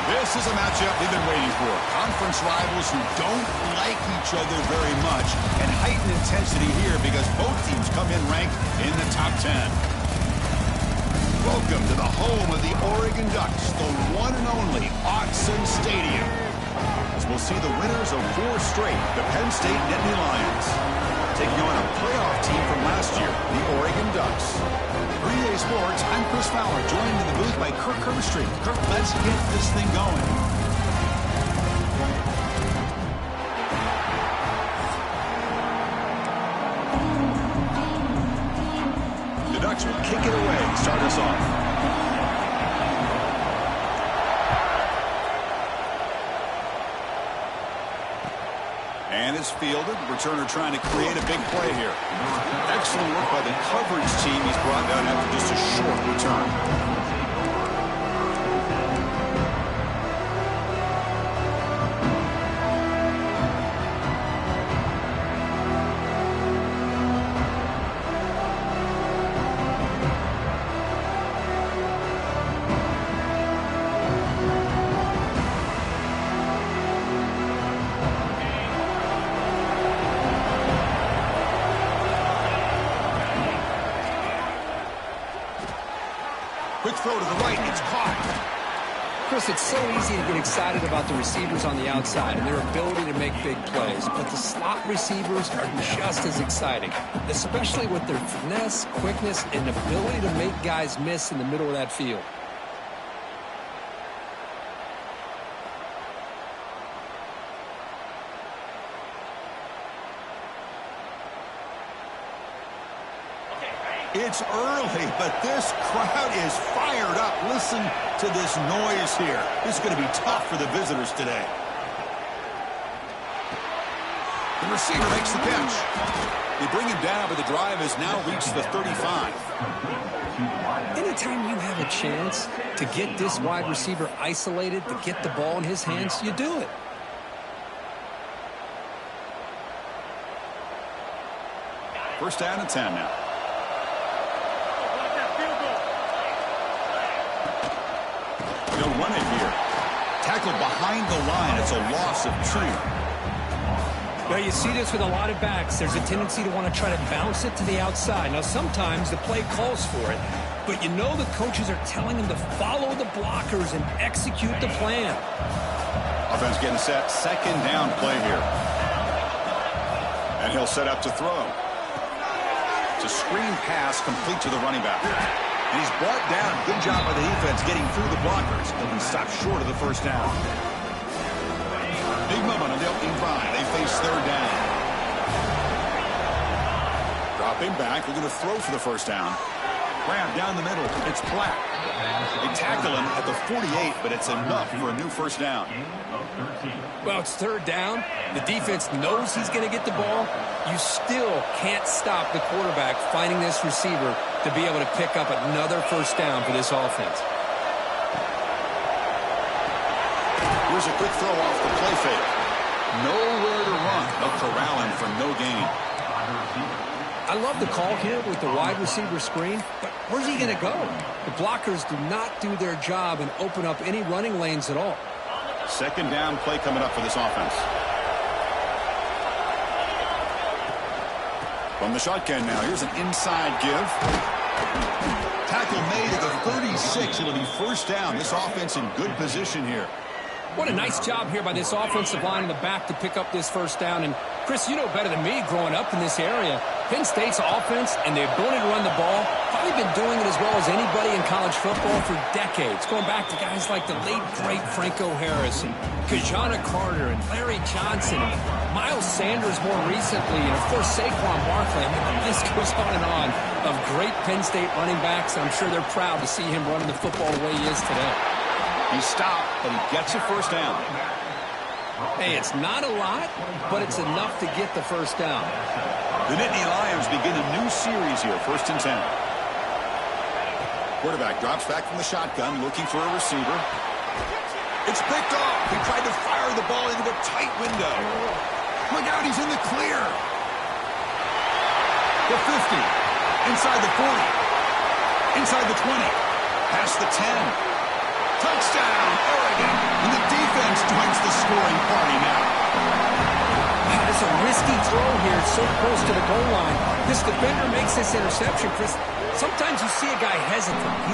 This is a matchup they've been waiting for. Conference rivals who don't like each other very much, and heightened intensity here because both teams come in ranked in the top 10. Welcome to the home of the Oregon Ducks, the one and only Autzen Stadium. As we'll see the winners of 4 straight, the Penn State Nittany Lions, taking on a playoff team from last year, the Oregon Ducks. 3A Sports, I'm Chris Fowler, joined in the booth by Kirk Herbstreit. Kirk, let's get this thing going. The Ducks will kick it away and start us off. And it's fielded. Returner trying to create a big play here. Excellent work by the coverage team. He's brought down after just a short return. Quick throw to the right, it's caught. Chris, it's so easy to get excited about the receivers on the outside and their ability to make big plays, but the slot receivers are just as exciting, especially with their finesse, quickness, and ability to make guys miss in the middle of that field. It's early, but this crowd is fired up. Listen to this noise here. This is going to be tough for the visitors today. The receiver makes the catch. They bring him down, but the drive has now reached the 35. Anytime you have a chance to get this wide receiver isolated, to get the ball in his hands, you do it. First down and 10 now. They'll run it here. Tackled behind the line. It's a loss of 2. Well, you see this with a lot of backs. There's a tendency to want to try to bounce it to the outside. Now, sometimes the play calls for it, but you know the coaches are telling them to follow the blockers and execute the plan. Offense getting set. Second down play here. And he'll set up to throw. It's a screen pass complete to the running back. And he's brought down. Good job by the defense getting through the blockers. He'll be stopped short of the first down. Big moment on the opening drive. They face third down. Dropping back. They're going to throw for the first down. Grab down the middle. It's Platt. They tackle him at the 48, but it's enough for a new first down. Well, it's third down. The defense knows he's going to get the ball. You still can't stop the quarterback finding this receiver to be able to pick up another first down for this offense. Here's a quick throw off the play fake. Nowhere to run. They'll corral him for no gain. I love the call here with the wide receiver screen, but where's he going to go? The blockers do not do their job and open up any running lanes at all. Second down play coming up for this offense. From the shotgun now, here's an inside give. Tackle made at the 36. It'll be first down. This offense in good position here. What a nice job here by this offensive line in the back to pick up this first down. And, Chris, you know better than me growing up in this area, Penn State's offense and the ability to run the ball, probably been doing it as well as anybody in college football for decades, going back to guys like the late, great Franco Harris and Kajana Carter and Larry Johnson, and Miles Sanders more recently, and, of course, Saquon Barkley. I mean, the list goes on of great Penn State running backs, and I'm sure they're proud to see him running the football the way he is today. He stopped, but he gets a first down. Hey, it's not a lot, but it's enough to get the first down. The Nittany Lions begin a new series here, first and 10. Quarterback drops back from the shotgun, looking for a receiver. It's picked off. He tried to fire the ball into a tight window. Look out, he's in the clear. The 50, inside the 40, inside the 20, past the 10. Touchdown, Oregon. joins the scoring party now. Wow, it's a risky throw here, so close to the goal line. This defender makes this interception, Chris. Sometimes you see a guy hesitant. He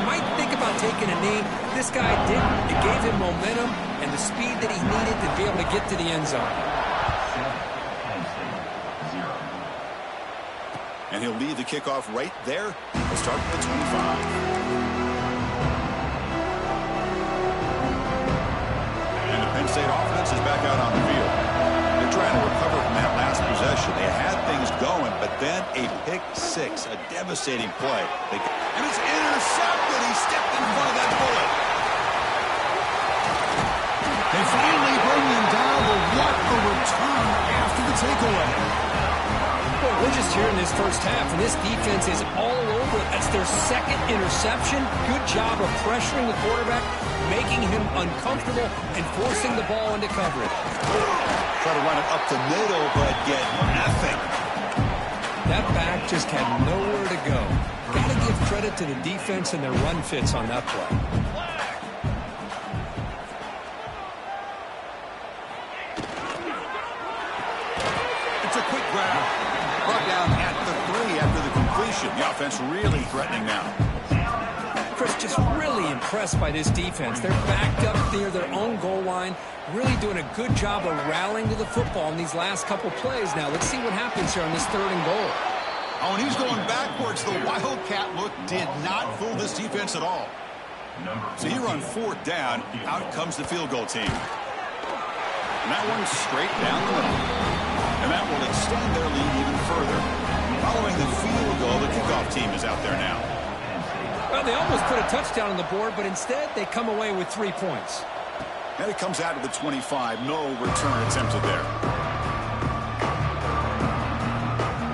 might think about taking a knee. This guy didn't. It gave him momentum and the speed that he needed to be able to get to the end zone. And he'll lead the kickoff right there. He'll start at the 25. And the Penn State offense is back out on the field. They're trying to recover from that last possession. They had things going, but then a pick six, a devastating play. And it's intercepted. He stepped in front of that bullet. They finally bring him down, but what a return after the takeaway. Well, we're just here in this first half, and this defense is all over it. That's their second interception. Good job of pressuring the quarterback, making him uncomfortable, and forcing the ball into coverage. Try to run it up the middle, but get nothing. That back just had nowhere to go. Got to give credit to the defense and their run fits on that play. It's a quick grab. Brought down at the 3 after the completion. The offense really threatening now. Chris, just really impressed by this defense. They're backed up near their own goal line, really doing a good job of rallying to the football in these last couple plays. Now, let's see what happens here on this 3rd and goal. Oh, and he's going backwards. The Wildcat look did not fool this defense at all. So here on 4th down, out comes the field goal team. And that one's straight down the middle. And that will extend their lead even further. Following the field goal, the kickoff team is out there now. Well, they almost put a touchdown on the board, but instead they come away with 3 points. And it comes out of the 25. No return attempted there.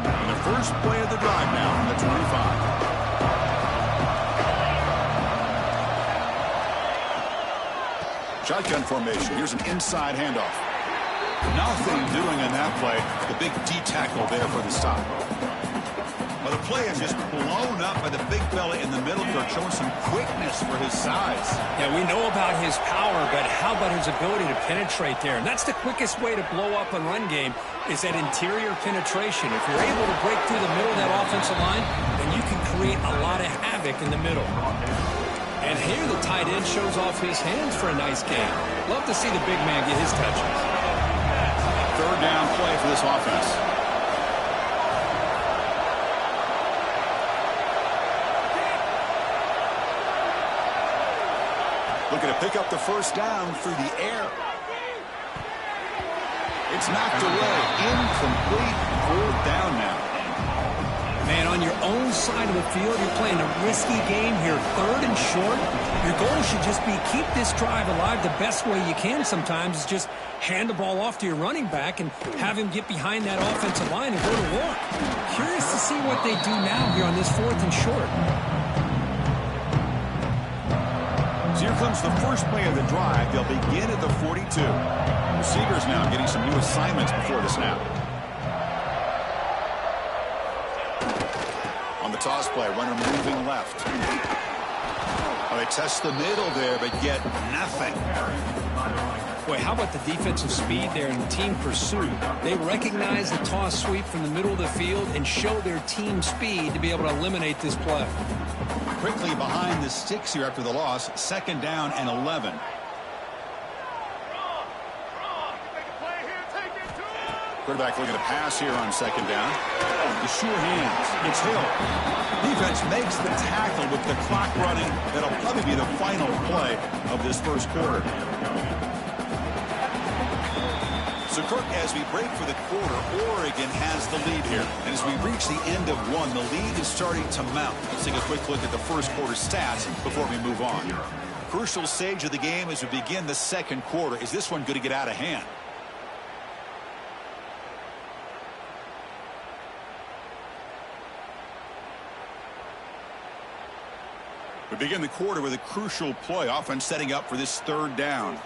And the first play of the drive now from the 25. Shotgun formation. Here's an inside handoff. Nothing doing in that play. The big D tackle there for the stop. Well, the play is just blown up by the big fella in the middle, showing some quickness for his size. Yeah, we know about his power, but how about his ability to penetrate there? And that's the quickest way to blow up a run game, is that interior penetration. If you're able to break through the middle of that offensive line, then you can create a lot of havoc in the middle. And here the tight end shows off his hands for a nice game. Love to see the big man get his touches. 3rd down play for this offense. Looking to pick up the 1st down through the air. It's knocked away. Incomplete. 4th down now. Man, on your own side of the field, you're playing a risky game here. 3rd and short. Your goal should just be keep this drive alive the best way you can sometimes is just hand the ball off to your running back and have him get behind that offensive line and go to work. Curious to see what they do now here on this 4th and short. So here comes the first play of the drive. They'll begin at the 42. Receivers now getting some new assignments before the snap. On the toss play, runner moving left. Well, they test the middle there, but get nothing. Boy, how about the defensive speed there in team pursuit? They recognize the toss sweep from the middle of the field and show their team speed to be able to eliminate this play. Quickly behind the sticks here after the loss. 2nd down and 11. Quarterback looking to pass here on 2nd down. The sure hands. It's Hill. Defense makes the tackle with the clock running. That'll probably be the final play of this 1st quarter. So, Kirk, as we break for the quarter, Oregon has the lead here. And as we reach the end of 1, the lead is starting to mount. Let's take a quick look at the 1st quarter stats before we move on. Crucial stage of the game as we begin the 2nd quarter. Is this one going to get out of hand? We begin the quarter with a crucial play. Offense setting up for this 3rd down.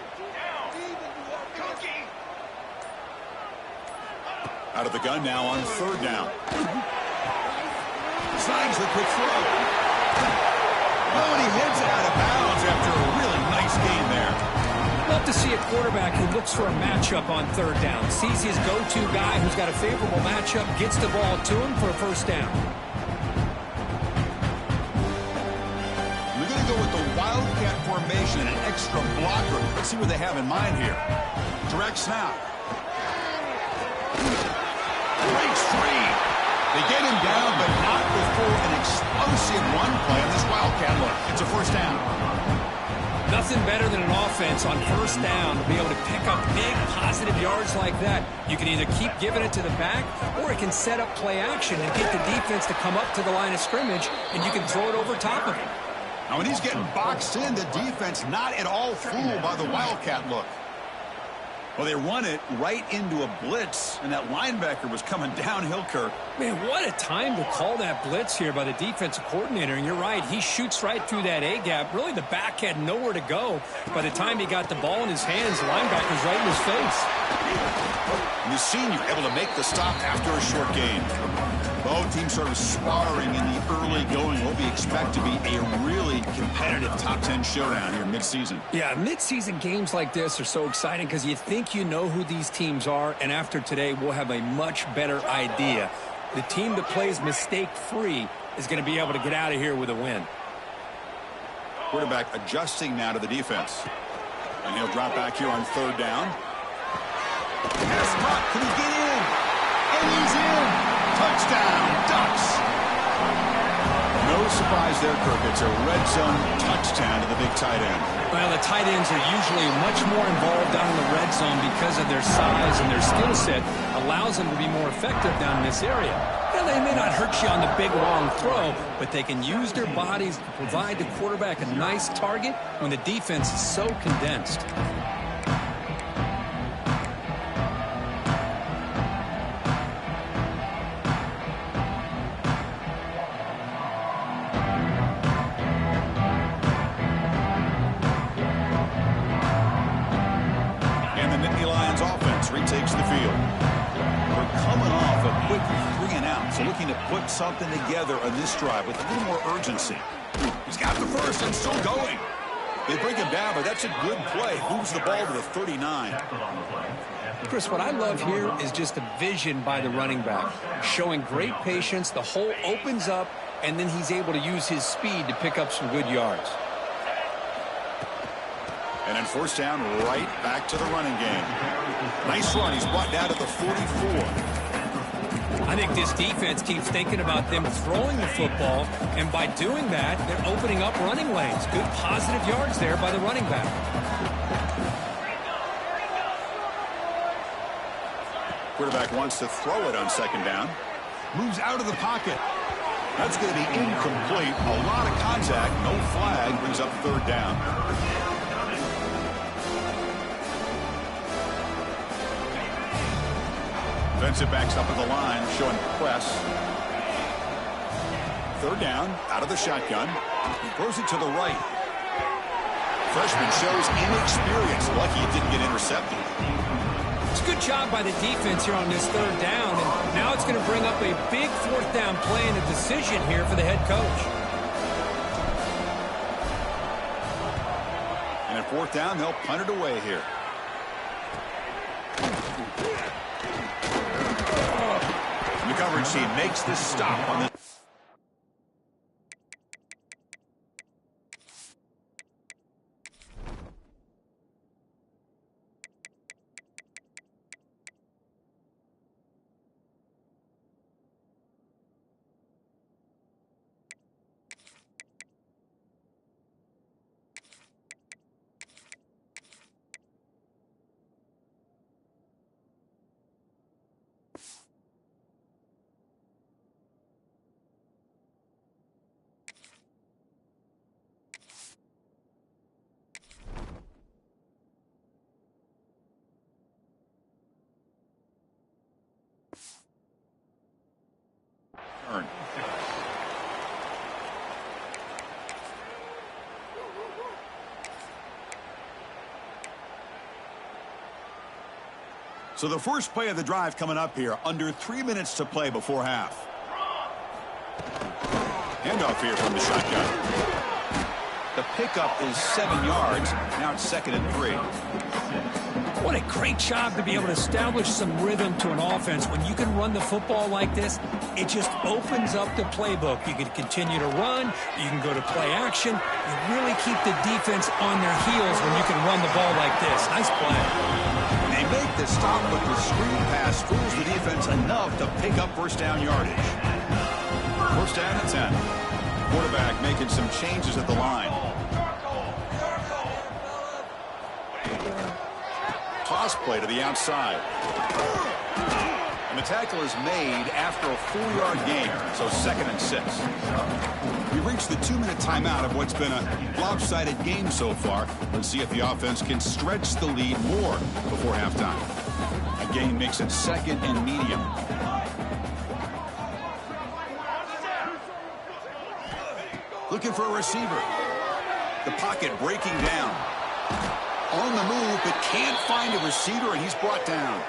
Out of the gun now on 3rd down. Slides the quick throw. Oh, and he heads it out of bounds after a really nice game there. Love to see a quarterback who looks for a matchup on third down. Sees his go-to guy who's got a favorable matchup, gets the ball to him for a first down. We're going to go with the Wildcat formation and an extra blocker. Let's see what they have in mind here. Direct snap. Breaks free. They get him down, but not before an explosive run play on this Wildcat look. It's a first down. Nothing better than an offense on first down to be able to pick up big positive yards like that. You can either keep giving it to the back, or it can set up play action and get the defense to come up to the line of scrimmage, and you can throw it over top of him. Now, when he's getting boxed in, the defense not at all fooled by the Wildcat look. Well, they run it right into a blitz, and that linebacker was coming downhill, Kirk. Man, what a time to call that blitz here by the defensive coordinator. And you're right, he shoots right through that A-gap. Really, the back had nowhere to go. By the time he got the ball in his hands, the linebacker's right in his face. And the senior able to make the stop after a short gain. Both teams sort of sparring in the early going. What we expect to be a really competitive top 10 showdown here mid-season. Yeah, mid-season games like this are so exciting because you think you know who these teams are, and after today we'll have a much better idea. The team that plays mistake-free is going to be able to get out of here with a win. Quarterback adjusting now to the defense. And he'll drop back here on third down. Pass caught. Can he get in? And he's in. Touchdown, Ducks. No surprise there, Kirk. It's a red zone touchdown to the big tight end. Well, the tight ends are usually much more involved down in the red zone because of their size and their skill set. Allows them to be more effective down in this area. Now, they may not hurt you on the big, long throw, but they can use their bodies to provide the quarterback a nice target when the defense is so condensed. Retakes the field. We're coming off a quick 3-and-out, so looking to put something together on this drive with a little more urgency. He's got the first and still going. They bring him down, but that's a good play. Moves the ball to the 39. Chris, what I love here is just the vision by the running back, showing great patience. The hole opens up, and then he's able to use his speed to pick up some good yards. And then first down, right back to the running game. Nice run. He's brought down to the 44. I think this defense keeps thinking about them throwing the football, and by doing that, they're opening up running lanes. Good positive yards there by the running back. Quarterback wants to throw it on second down. Moves out of the pocket. That's going to be incomplete. A lot of contact. No flag. Brings up third down. Defensive backs up at the line, showing press. Third down, out of the shotgun. He throws it to the right. Freshman shows inexperience. Lucky it didn't get intercepted. It's a good job by the defense here on this third down, and now it's going to bring up a big fourth down play and a decision here for the head coach. And at fourth down, they'll punt it away here. The coverage team makes the stop on the... So the first play of the drive coming up here, under 3 minutes to play before half. Handoff here from the shotgun. The pickup is 7 yards. Now it's 2nd and 3. What a great job to be able to establish some rhythm to an offense. When you can run the football like this, it just opens up the playbook. You can continue to run. You can go to play action. You really keep the defense on their heels when you can run the ball like this. Nice play. They make the stop, but the screen pass fools the defense enough to pick up first down yardage. First down and 10. Quarterback making some changes at the line. Toss play to the outside. And the tackle is made after a 4-yard gain, so 2nd and 6. We've reached the 2-minute timeout of what's been a lopsided game so far. Let's see if the offense can stretch the lead more before halftime. A gain makes it 2nd and medium. Looking for a receiver. The pocket breaking down. On the move, but can't find a receiver, and he's brought down.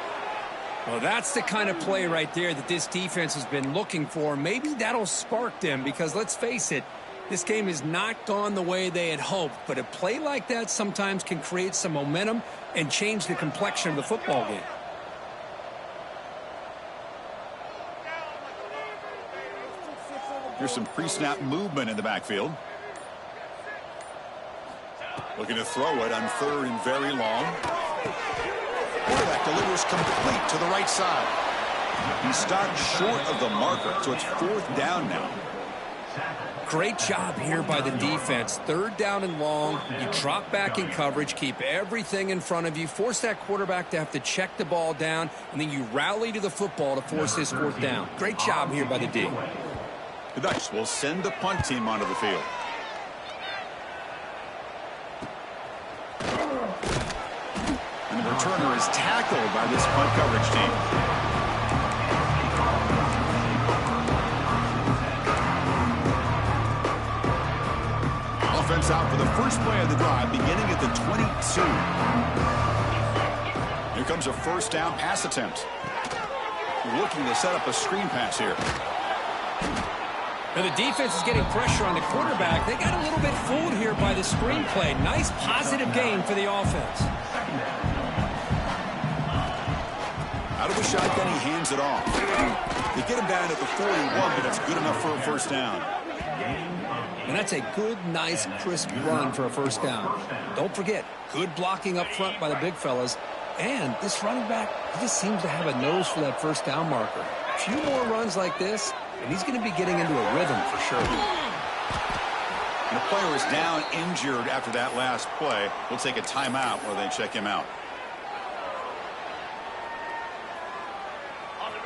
Well, that's the kind of play right there that this defense has been looking for. Maybe that'll spark them because, let's face it, this game has not gone the way they had hoped. But a play like that sometimes can create some momentum and change the complexion of the football game. Here's some pre-snap movement in the backfield. Looking to throw it on 3rd and very long. Quarterback delivers complete to the right side. He stopped short of the marker, so it's 4th down now. Great job here by the defense. 3rd down and long. You drop back in coverage, keep everything in front of you, force that quarterback to have to check the ball down, and then you rally to the football to force this 4th down. Great job here by the D. The Ducks will send the punt team onto the field. And the returner is tackled by this punt coverage team. Offense out for the first play of the drive, beginning at the 22. Here comes a first down pass attempt. Looking to set up a screen pass here. Now the defense is getting pressure on the quarterback. They got a little bit fooled here by the screen play. Nice positive gain for the offense. Out of the shotgun, he hands it off. They get him down at the 41, but that's good enough for a first down. And that's a good, nice, crisp run for a first down. Don't forget, good blocking up front by the big fellas. And this running back, he just seems to have a nose for that first down marker. A few more runs like this, and he's going to be getting into a rhythm for sure. And the player is down injured after that last play. We'll take a timeout while they check him out.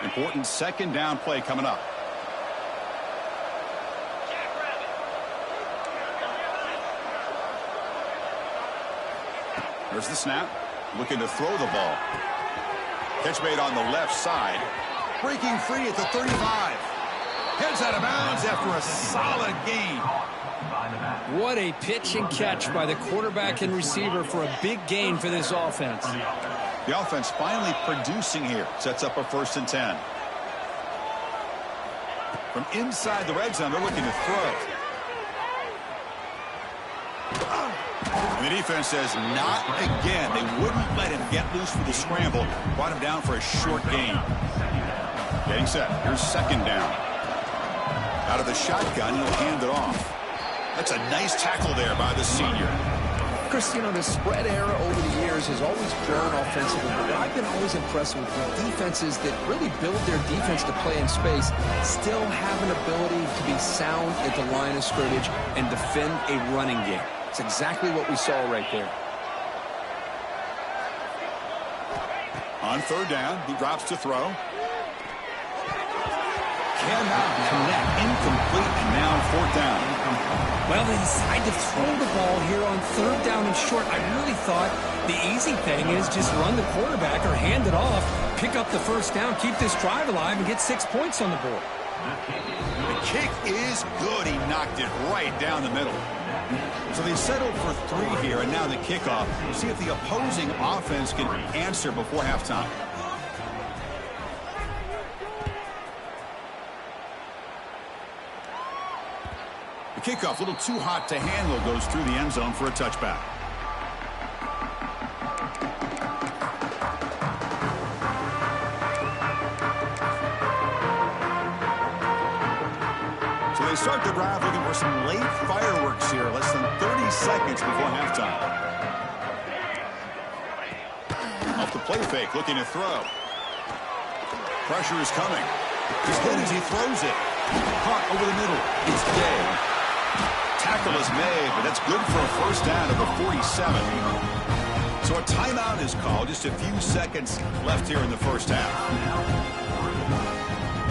Important 2nd down play coming up. There's the snap. Looking to throw the ball. Catch made on the left side. Breaking free at the 35. Heads out of bounds after a solid gain. What a pitch and catch by the quarterback and receiver for a big gain for this offense. The offense finally producing here. Sets up a 1st and 10. From inside the red zone, they're looking to throw. And the defense says, not again. They wouldn't let him get loose for the scramble. Brought him down for a short gain. Getting set. Here's 2nd down. Out of the shotgun, he'll hand it off. That's a nice tackle there by the senior. Chris, you know, the spread era over the years has always grown offensively, but I've been always impressed with the defenses that really build their defense to play in space, still have an ability to be sound at the line of scrimmage and defend a running game. It's exactly what we saw right there. On 3rd down, he drops to throw. Cannot connect. Incomplete, and now 4th down. Well, they decide to throw the ball here on 3rd down and short. I really thought the easy thing is just run the quarterback or hand it off, pick up the first down, keep this drive alive, and get 6 points on the board. The kick is good. He knocked it right down the middle. So they settled for 3 here, and now the kickoff. We'll see if the opposing offense can answer before halftime. The kickoff, a little too hot to handle, goes through the end zone for a touchback. So they start the drive looking for some late fireworks here, less than 30 seconds before halftime. Off the play fake, looking to throw. Pressure is coming. He's hit as he throws it. Caught over the middle. It's Day. Tackle is made, but that's good for a first down at the 47. So a timeout is called. Just a few seconds left here in the first half.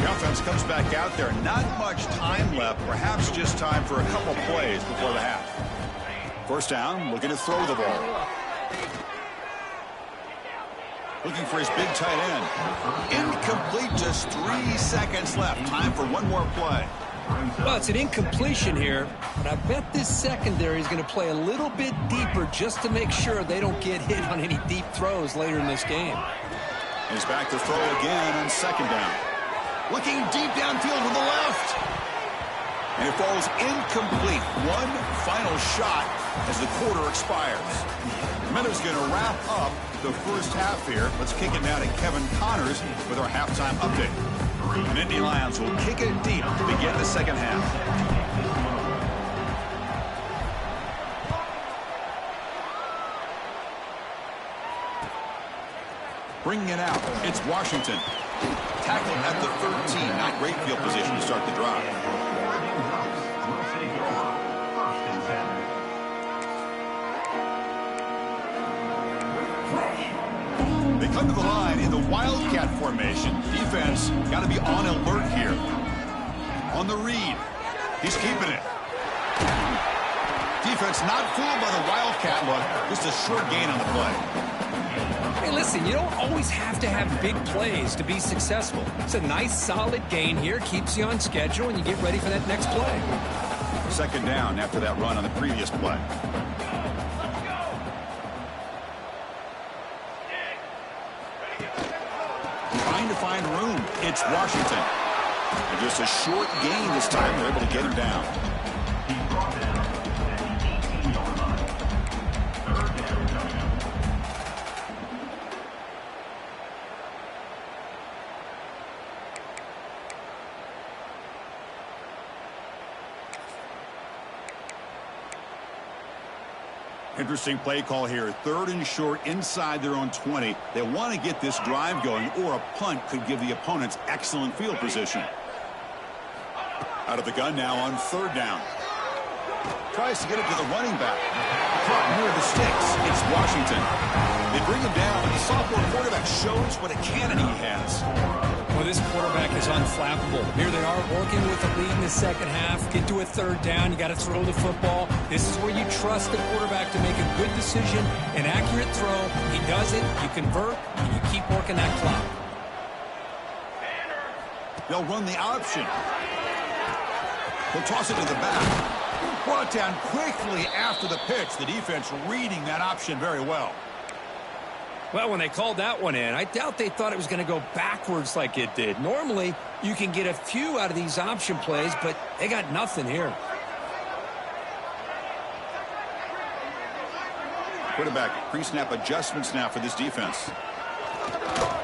The offense comes back out there. Not much time left. Perhaps just time for a couple plays before the half. First down, looking to throw the ball. Looking for his big tight end. Incomplete, just 3 seconds left. Time for one more play. Well, it's an incompletion here, but I bet this secondary is going to play a little bit deeper just to make sure they don't get hit on any deep throws later in this game. He's back to throw again on second down. Looking deep downfield to the left. And it falls incomplete. One final shot as the quarter expires. Miller's going to wrap up the first half here. Let's kick it now to Kevin Connors with our halftime update. And Indy Lions will kick it deep to begin the second half. Bringing it out, it's Washington. Tackled at the 13. Not great field position to start the drive. They come to the line in the Wildcat formation. Defense got to be on alert here. On the read. He's keeping it. Defense not fooled by the Wildcat look. Just a short gain on the play. Hey, listen, you don't always have to have big plays to be successful. It's a nice, solid gain here. Keeps you on schedule, and you get ready for that next play. Second down after that run on the previous play. Trying to find room. It's Washington. And just a short gain this time. They're able to get him down. Interesting play call here. Third and short inside their own 20. They want to get this drive going, or a punt could give the opponents excellent field position. Out of the gun now on third down. Tries to get it to the running back. Caught near the sticks. It's Washington. They bring him down, but the sophomore quarterback shows what a cannon he has. Well, this quarterback is unflappable. Here they are working with the lead in the second half. Get to a third down. You got to throw the football. This is where you trust the quarterback to make a good decision, an accurate throw. He does it. You convert, and you keep working that clock. They'll run the option. They'll toss it to the back. Brought down quickly after the pitch. The defense reading that option very well. Well, when they called that one in, I doubt they thought it was going to go backwards like it did. Normally, you can get a few out of these option plays, but they got nothing here. Quarterback pre-snap adjustments now for this defense.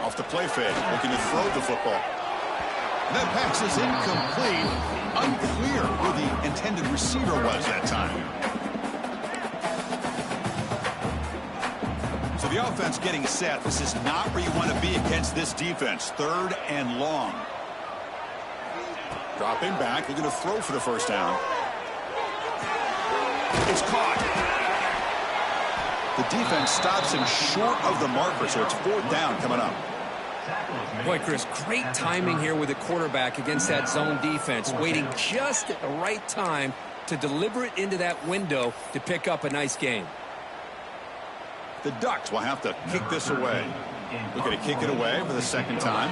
Off the play fake, looking to throw the football. That pass is incomplete. Unclear who the intended receiver was that time. So the offense getting set. This is not where you want to be against this defense. Third and long. Dropping back, looking to throw for the first down. It's caught. The defense stops him short of the marker, so it's fourth down coming up. Boy, Chris, great timing here with the quarterback against that zone defense, waiting just at the right time to deliver it into that window to pick up a nice gain. The Ducks will have to kick this away. Looking to kick it away for the second time.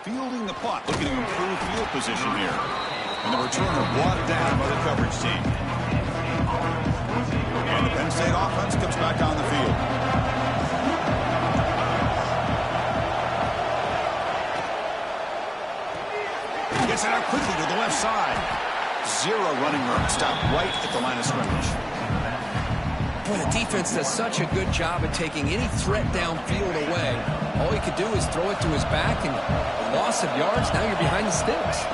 Fielding the punt, looking to improve field position here. And the returner brought down by the coverage team. And the Penn State offense comes back on the field. zero running room. Stop right at the line of scrimmage. Boy, the defense does such a good job at taking any threat downfield away. All he could do is throw it to his back, and a loss of yards, now you're behind the sticks.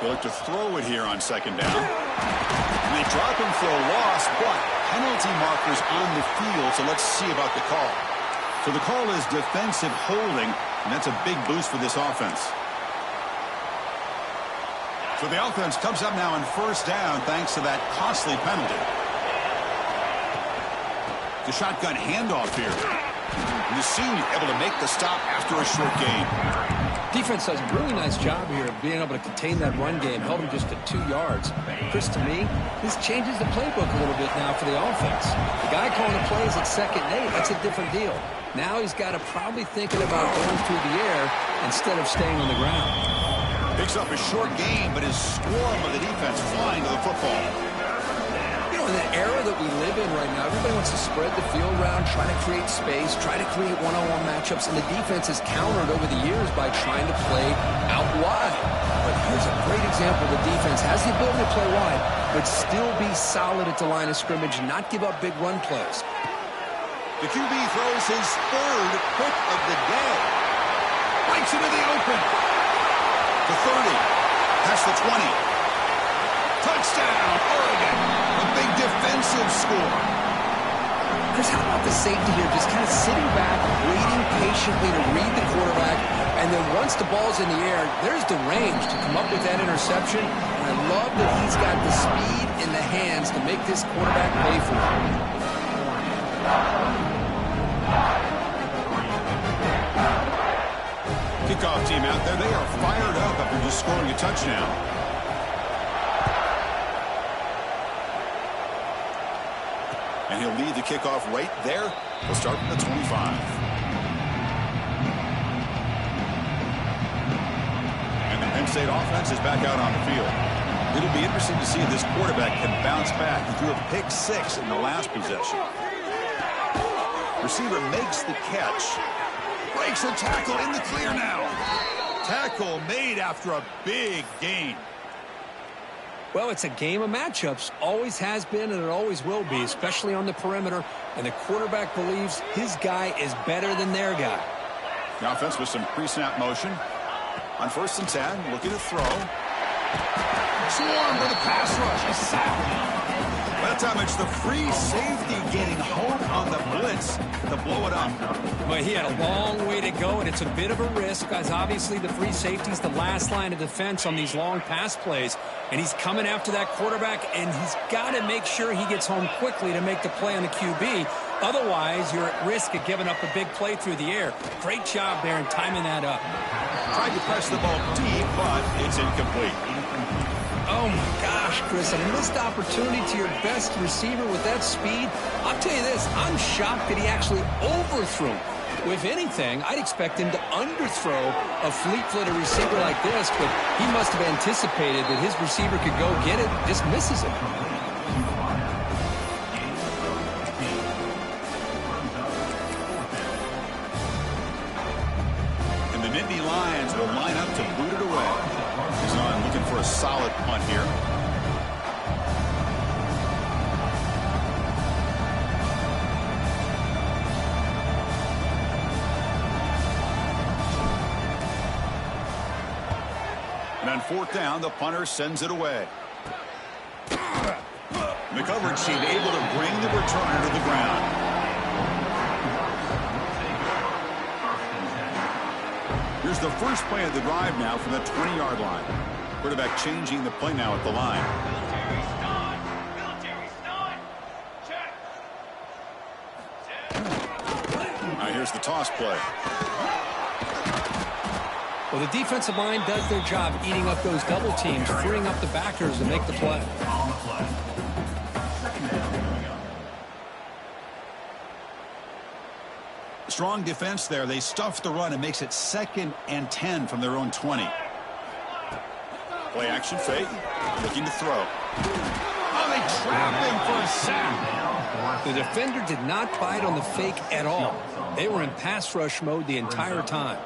They look to throw it here on second down. And they drop him for a loss, but penalty markers on the field, so let's see about the call. So the call is defensive holding, and that's a big boost for this offense. So the offense comes up now on first down thanks to that costly penalty. The shotgun handoff here. And the senior able to make the stop after a short gain. Defense does a really nice job here of being able to contain that run game. Held him just to 2 yards. Chris, to me, this changes the playbook a little bit now for the offense. The guy calling the plays at 2nd and 8, that's a different deal. Now he's got to probably thinking about going through the air instead of staying on the ground. Picks up a short gain, but his swarm of the defense flying to the football. In the era that we live in right now, everybody wants to spread the field around, try to create space, try to create one-on-one matchups, and the defense has countered over the years by trying to play out wide. But here's a great example. The defense has the ability to play wide, but still be solid at the line of scrimmage and not give up big run plays. The QB throws his 3rd pick of the day. Breaks into the open. The 30. Past the 20. Touchdown, Oregon. A big defensive score. Chris, how about the safety here? Just kind of sitting back, waiting patiently to read the quarterback, and then once the ball's in the air, there's the range to come up with that interception. And I love that he's got the speed in the hands to make this quarterback pay for it. Kickoff team out there. They are fired up after just scoring a touchdown. And he'll lead the kickoff right there. He'll start from the 25. And the Penn State offense is back out on the field. It'll be interesting to see if this quarterback can bounce back. He threw a pick 6 in the last possession. Receiver makes the catch. Breaks a tackle in the clear now. Tackle made after a big gain. Well, it's a game of matchups. Always has been, and it always will be, especially on the perimeter. And the quarterback believes his guy is better than their guy. The offense with some pre-snap motion. On 1st and 10, looking to throw. Swarm for the pass rush. A sack. That time it's the free safety getting home on the blitz to blow it up. But he had a long way to go, and it's a bit of a risk, as obviously the free safety's the last line of defense on these long pass plays. And he's coming after that quarterback, and he's got to make sure he gets home quickly to make the play on the QB. Otherwise, you're at risk of giving up a big play through the air. Great job there in timing that up. Tried to press the ball deep, but it's incomplete. Oh, my gosh, Chris, a missed opportunity to your best receiver with that speed. I'll tell you this, I'm shocked that he actually overthrew him. If anything, I'd expect him to underthrow a fleet-footed receiver like this, but he must have anticipated that his receiver could go get it, just misses it. And the Nittany Lions will line up to boot it away. He's on looking for a solid punt here. And on 4th down, the punter sends it away. The coverage team able to bring the returner to the ground. Here's the first play of the drive now from the 20-yard line. Quarterback changing the play now at the line. Now here's the toss play. Well, the defensive line does their job eating up those double teams, freeing up the backers to make the play. Strong defense there. They stuff the run and makes it 2nd and 10 from their own 20. Play action fake. Looking to throw. Oh, they trap him for a sack. The defender did not bite on the fake at all. They were in pass rush mode the entire time.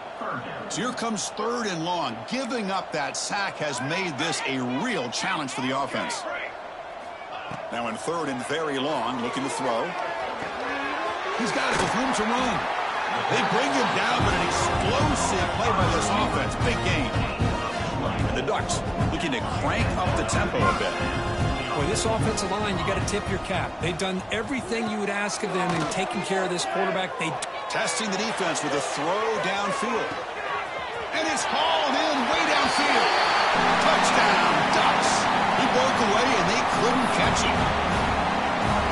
So here comes 3rd and long. Giving up that sack has made this a real challenge for the offense. Now in 3rd and very long, looking to throw. He's got it with room to run. They bring him down, but an explosive play by this offense. Big game. And the Ducks looking to crank up the tempo a bit. Boy, this offensive line, you got to tip your cap. They've done everything you would ask of them in taking care of this quarterback. Testing the defense with a throw downfield. And it's hauled in way downfield. Touchdown, Ducks. He broke away, and they couldn't catch him.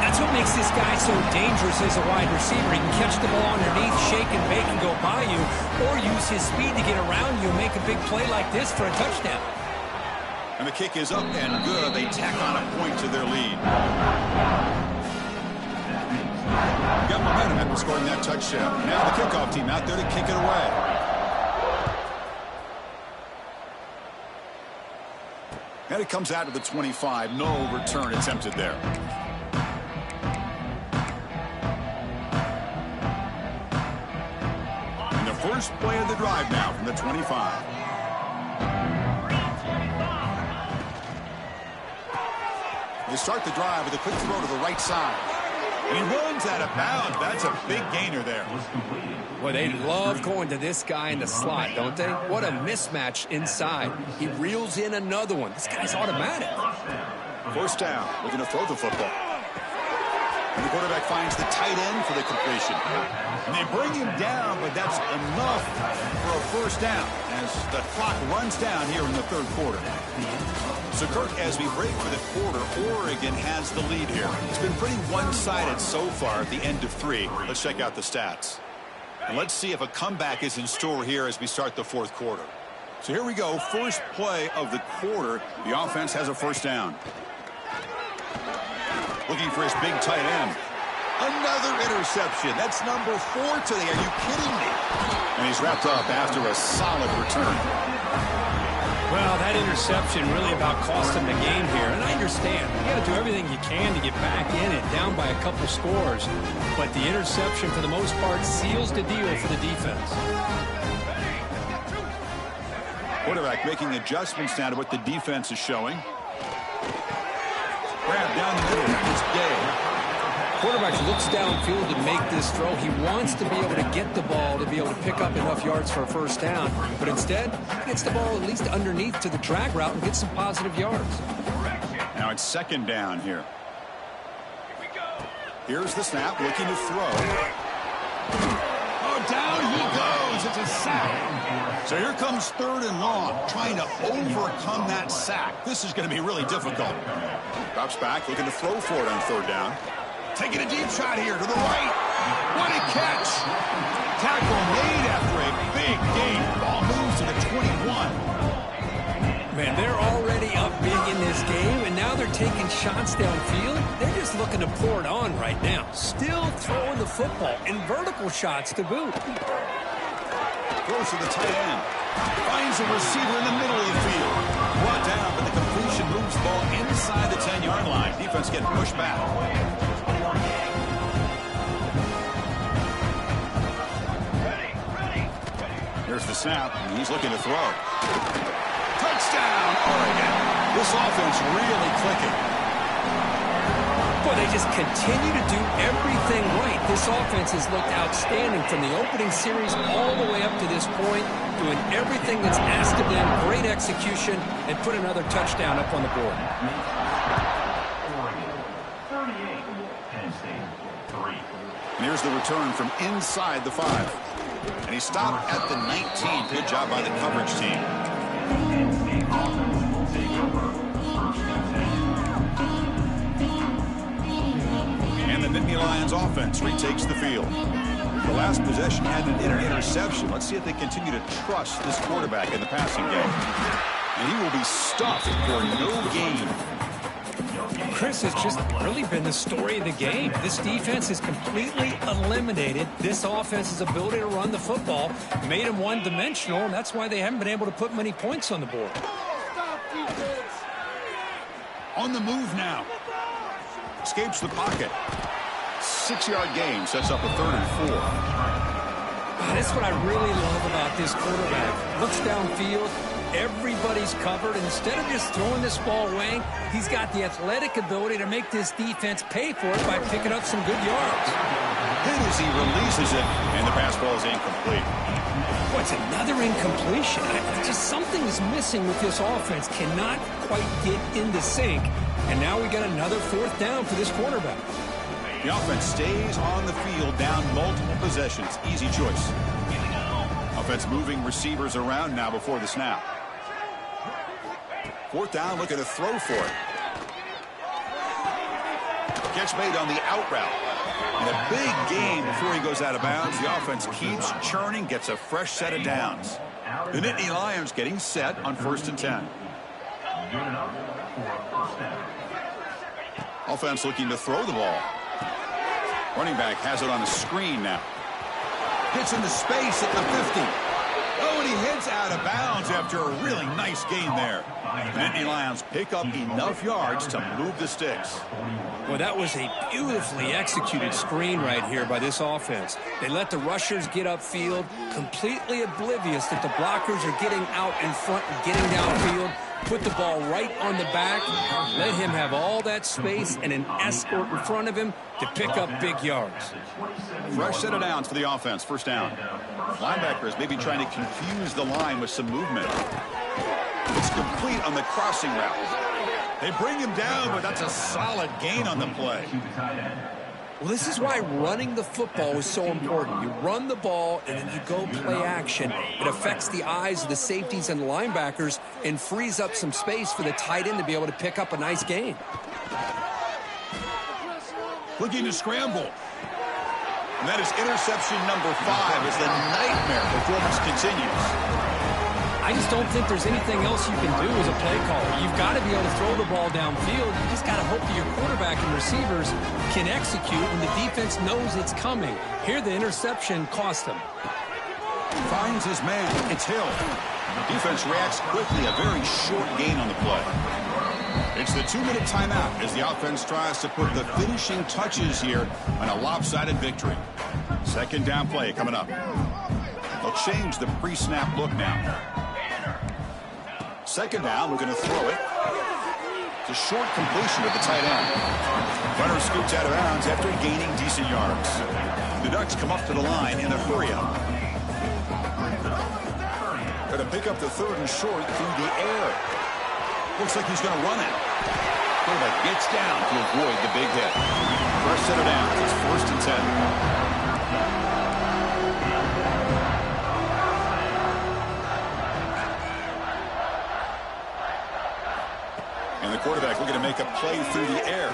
That's what makes this guy so dangerous as a wide receiver. He can catch the ball underneath, shake and bake and go by you, or use his speed to get around you and make a big play like this for a touchdown. And the kick is up and good. They tack on a point to their lead. Got momentum after scoring that touchdown. Now the kickoff team out there to kick it away. And it comes out to the 25. No return attempted there. And the first play of the drive now from the 25. They start the drive with a quick throw to the right side. And he runs out of bounds. That's a big gainer there. Well, they love going to this guy in the slot, don't they? What a mismatch inside. He reels in another one. This guy's automatic. 1st down, looking to throw the football. And the quarterback finds the tight end for the completion. And they bring him down, but that's enough for a 1st down as the clock runs down here in the 3rd quarter. So, Kirk, as we break for the quarter, Oregon has the lead here. It's been pretty one-sided so far at the end of 3. Let's check out the stats. And let's see if a comeback is in store here as we start the 4th quarter. So here we go. First play of the quarter. The offense has a 1st down. Looking for his big tight end. Another interception. That's number 4 today. Are you kidding me? And he's wrapped up after a solid return. Well, that interception really about cost him the game here. And I understand. You got to do everything you can to get back in it, down by a couple scores. But the interception, for the most part, seals the deal for the defense. Quarterback making adjustments now to what the defense is showing. Grab down the middle. It's Day. Quarterback looks downfield to make this throw. He wants to be able to get the ball to be able to pick up enough yards for a 1st down. But instead, he gets the ball at least underneath to the drag route and gets some positive yards. Now it's 2nd down here. Here's the snap, looking to throw. Oh, down he goes. It's a sack. So here comes 3rd and long, trying to overcome that sack. This is going to be really difficult. Drops back, looking to throw for it on 3rd down. Taking a deep shot here to the right. What a catch. Tackle made after a big gain. Ball moves to the 21. Man, they're already up big in this game, and now they're taking shots downfield. They're just looking to pour it on right now. Still throwing the football, and vertical shots to boot. Throws to the tight end. Finds a receiver in the middle of the field. Brought down, but the completion moves the ball inside the 10-yard line. Defense getting pushed back. Here's the snap, and he's looking to throw. Touchdown, Oregon. This offense really clicking. Boy, they just continue to do everything right. This offense has looked outstanding from the opening series all the way up to this point, doing everything that's asked of them, great execution, and put another touchdown up on the board. And here's the return from inside the 5. And he stopped at the 19. Good job by the coverage team. And the Nittany Lions offense retakes the field. The last possession had an interception. Let's see if they continue to trust this quarterback in the passing game. And he will be stuffed for no gain. Chris, has just really been the story of the game. This defense has completely eliminated this offense's ability to run the football, made them one-dimensional, and that's why they haven't been able to put many points on the board. On the move now. Escapes the pocket. 6-yard gain sets up a 3rd and 4. That's what I really love about this quarterback. Looks downfield, everybody's covered. Instead of just throwing this ball away, he's got the athletic ability to make this defense pay for it by picking up some good yards. Hit as he releases it, and the pass ball is incomplete. What's another incompletion? Something is missing with this offense. Cannot quite get into sync. And now we got another fourth down for this quarterback. The offense stays on the field down multiple possessions. Easy choice. Offense moving receivers around now before the snap. Fourth down, looking to throw for it. Catch made on the out route. And a big gain before he goes out of bounds. The offense keeps churning, gets a fresh set of downs. The Nittany Lions getting set on 1st and 10. Offense looking to throw the ball. Running back has it on a screen now. Gets into space at the 50. Oh, and he heads out of bounds after a really nice gain there. The Nittany Lions pick up enough yards to move the sticks. Well, that was a beautifully executed screen right here by this offense. They let the rushers get upfield, completely oblivious that the blockers are getting out in front and getting downfield. Put the ball right on the back, let him have all that space and an escort in front of him to pick up big yards. Fresh set of downs for the offense. First down. Linebackers maybe trying to confuse the line with some movement. It's complete on the crossing route. They bring him down, but that's a solid gain on the play. Well, this is why running the football is so important. You run the ball, and then you go play action. It affects the eyes of the safeties and the linebackers and frees up some space for the tight end to be able to pick up a nice gain. Looking to scramble. And that is interception number 5 as the nightmare performance continues. I just don't think there's anything else you can do as a play caller. You've got to be able to throw the ball downfield. You just got to hope that your quarterback and receivers can execute when the defense knows it's coming. Here, the interception cost him. Finds his man. It's Hill. Defense reacts quickly. A very short gain on the play. It's the 2-minute timeout as the offense tries to put the finishing touches here on a lopsided victory. Second down play coming up. They'll change the pre-snap look now. Second down, we're going to throw it. It's a short completion to the tight end. Runner scoots out of bounds after gaining decent yards. The Ducks come up to the line in a hurry-up. Going to pick up the 3rd and short through the air. Looks like he's going to run it. Quarterback gets down to avoid the big hit. First set of downs. It's 1st and 10. And the quarterback looking to make a play through the air.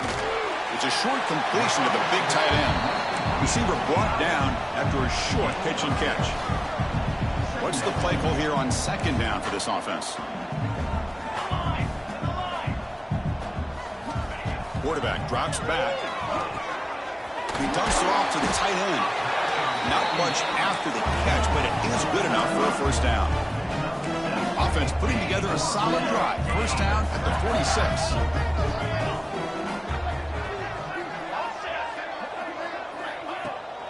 It's a short completion to the big tight end. Receiver brought down after a short pitch and catch. What's the play call here on second down for this offense? Quarterback drops back. He dumps it off to the tight end. Not much after the catch, but it is good enough for a first down. Offense putting together a solid drive. First down at the 46.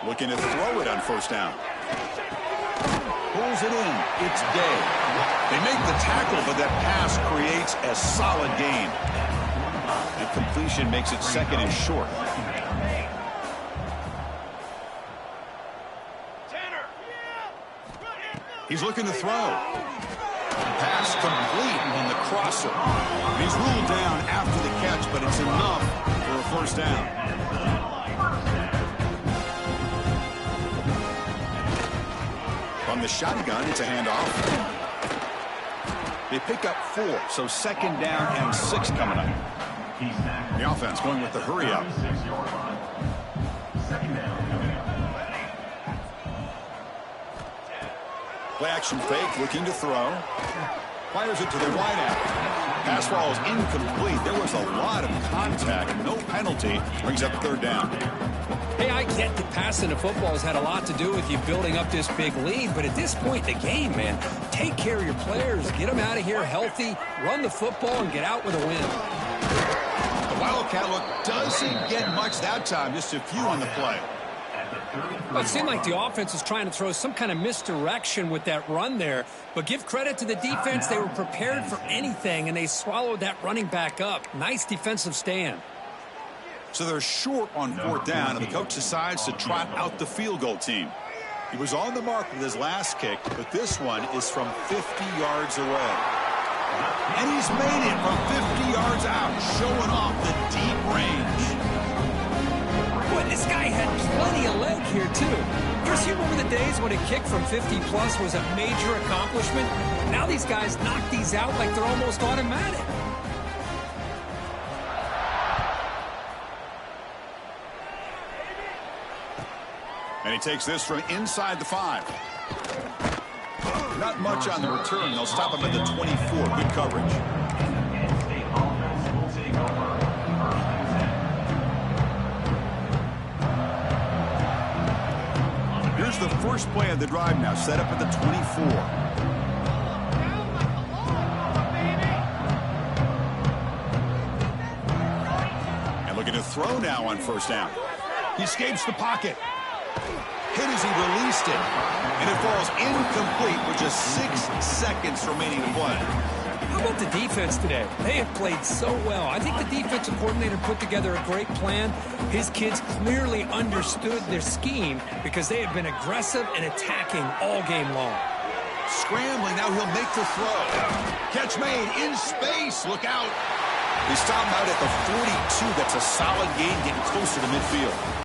Looking to throw it on first down. Pulls it in. It's Day. They make the tackle, but that pass creates a solid gain. And completion makes it 2nd and short. He's looking to throw. Pass complete on the crosser. He's ruled down after the catch, but it's enough for a first down. From the shotgun, it's a handoff. They pick up 4, so 2nd down and 6 coming up. The offense going with the hurry-up. Play action fake, looking to throw. Fires it to the wideout. Pass ball is incomplete. There was a lot of contact. No penalty. Brings up 3rd down. Hey, I get that passing the football has had a lot to do with you building up this big lead, but at this point in the game, man, take care of your players. Get them out of here healthy, run the football, and get out with a win. The Wildcat look doesn't get much that time. Just a few on the play. Well, it seemed like the offense was trying to throw some kind of misdirection with that run there. But give credit to the defense. They were prepared for anything, and they swallowed that running back up. Nice defensive stand. So they're short on 4th down, and the coach decides to trot out the field goal team. He was on the mark with his last kick, but this one is from 50 yards away. And he's made it from 50 yards out, showing off the deep range. Boy, this guy had plenty of leg here, too. Chris, you remember the days when a kick from 50-plus was a major accomplishment? Now these guys knock these out like they're almost automatic. And he takes this from inside the 5. Not much on the return. They'll stop him at the 24. Good coverage. Here's the first play of the drive now, set up at the 24. And looking to throw now on 1st down. He escapes the pocket. Hit as he released it. And it falls incomplete with just 6 seconds remaining to play. How about the defense today? They have played so well. I think the defensive coordinator put together a great plan. His kids clearly understood their scheme because they have been aggressive and attacking all game long. Scrambling, now he'll make the throw. Catch made in space. Look out. They stop him out at the 42. That's a solid gain, getting closer to midfield.